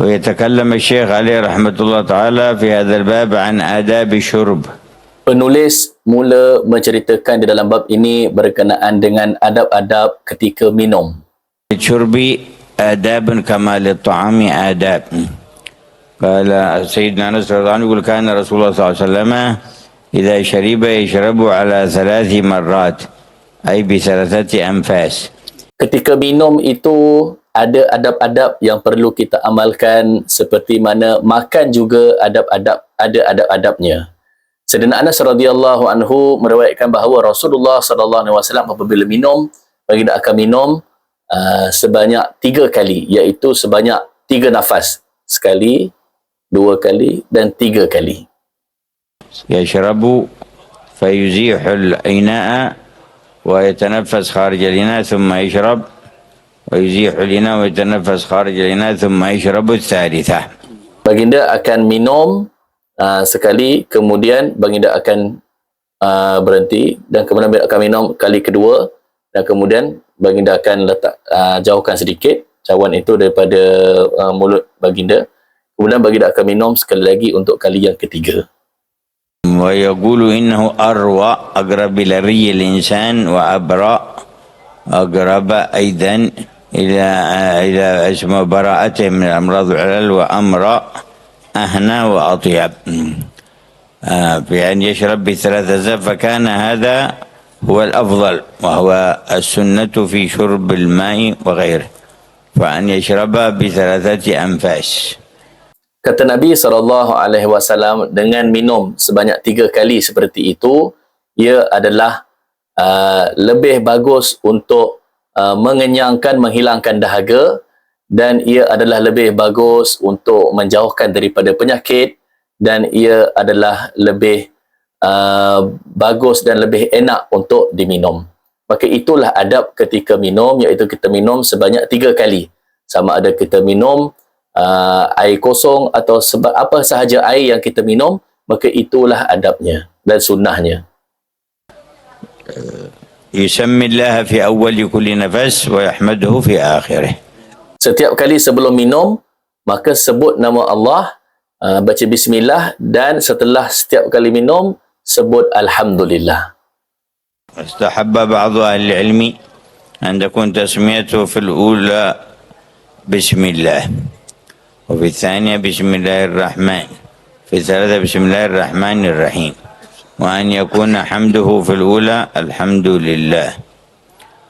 ويتكلم الشيخ عليه رحمة الله تعالى في هذا الباب عن آداب الشرب. Penulis mula menceritakan di dalam bab ini berkenaan dengan adab-adab ketika minum. الشرب آداب كما للطعام آداب. قال سيدنا أنس رضي الله عنه يقول كان رسول الله صلى الله عليه وسلم إذا شرب يشرب على 3 مرات أي ب3 أنفاس. Ketika minum itu ada adab-adab yang perlu kita amalkan, seperti mana makan juga ada adab-adabnya. Sayyidina Anas radhiyallahu anhu meriwayatkan bahawa Rasulullah sallallahu alaihi wasallam apabila minum, baginda akan minum sebanyak 3 kali, iaitu sebanyak 3 nafas. Sekali, 2 kali dan 3 kali. يشرب فيزيح الإناء ويتنفس خارج الإناء ثم يشرب ويزيح الإناء ويتنفس خارج الإناء ثم يشرب الثالثة. Baginda akan minum sekali, kemudian baginda akan berhenti, dan kemudian baginda akan minum kali kedua, dan kemudian baginda akan letak jauhkan sedikit cawan itu daripada mulut baginda. Kemudian baginda akan minum sekali lagi untuk kali yang ketiga. ويقول إنه أروى أقرب إلى ري الإنسان وأبرأ أقرب أيضا إلى اسم براءته من الأمراض والعلل وأمرأ أهنى وأطيب بأن يشرب ب3 زف، فكان هذا هو الأفضل وهو السنة في شرب الماء وغيره، فأن يشرب ب3 أنفاس. Kata Nabi SAW, dengan minum sebanyak 3 kali seperti itu, ia adalah lebih bagus untuk mengenyangkan, menghilangkan dahaga, dan ia adalah lebih bagus untuk menjauhkan daripada penyakit, dan ia adalah lebih bagus dan lebih enak untuk diminum. Maka itulah adab ketika minum, iaitu kita minum sebanyak 3 kali. Sama ada kita minum air kosong atau sebab apa sahaja air yang kita minum, maka itulah adabnya dan sunnahnya. يسمي الله في أول كل نفس ويحمده في آخره. Setiap kali sebelum minum, maka sebut nama Allah, baca bismillah, dan setelah setiap kali minum sebut alhamdulillah. استحب بعض أهل العلم أن تكون تسميته في الأولى بسم الله، وفي الثانية بسم الله الرحمن، في الثالثة بسم الله الرحمن الرحيم، وأن يكون حمده في الأولى الحمد لله،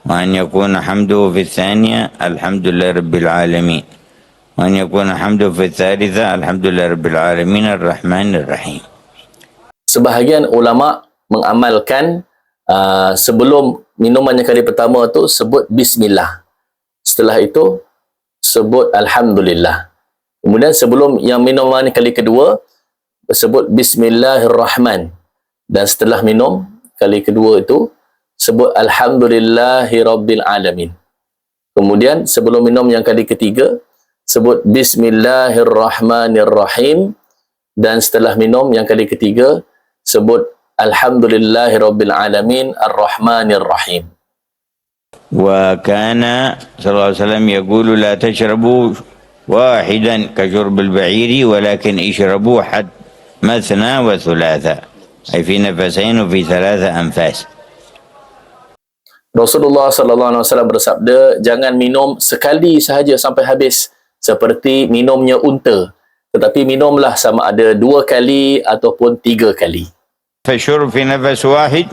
وأن يكون حمده في الثانية الحمد لله رب العالمين، وأن يكون حمده في الثالثة الحمد لله رب العالمين الرحمن الرحيم. Sebahagian ulama mengamalkan sebelum minuman yang kali pertama tu sebut bismillah, setelah itu sebut alhamdulillah. Kemudian sebelum yang minuman kali kedua sebut bismillahirrahman, dan setelah minum kali kedua itu sebut alhamdulillahirabbil alamin. Kemudian sebelum minum yang kali ketiga sebut bismillahirrahmanirrahim, dan setelah minum yang kali ketiga sebut alhamdulillahirabbil alamin arrahmanirrahim. وكان صلى الله عليه وسلم يقول لا تشربوا واحدا كشرب البعير ولكن اشربوا حتى مثنى وثلاثة، أي في نفسين وفي 3 أنفاس. Rasulullah SAW bersabda, jangan minum sekali sahaja sampai habis seperti minumnya unta, tetapi minumlah sama ada 2 kali ataupun 3 kali. فالشرب في نفس واحد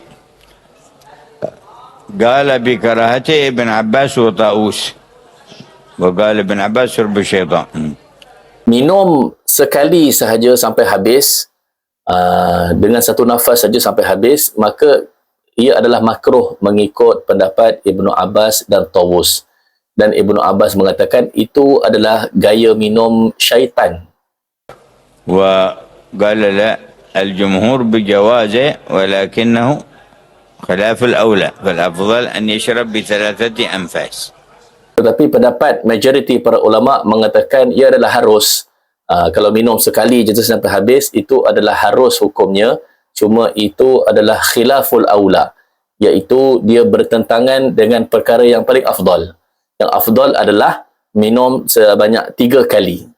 قال بكراهته ابن عباس وطاووس، وقال ابن عباس شرب الشيطان. Minum sekali sahaja sampai habis, dengan satu nafas saja sampai habis, maka ia adalah makruh mengikut pendapat Ibnu Abbas dan Tawus. Dan Ibnu Abbas mengatakan itu adalah gaya minum syaitan. وقال لا الجمهور بجوازه ولكنه خلاف الأولى، فالأفضل أن يشرب ب3 أنفاس. Tetapi pendapat majoriti para ulama mengatakan ia adalah harus. Kalau minum sekali je sampai habis, itu adalah harus hukumnya. Cuma itu adalah khilaful aula, iaitu dia bertentangan dengan perkara yang paling afdal. Yang afdal adalah minum sebanyak 3 kali.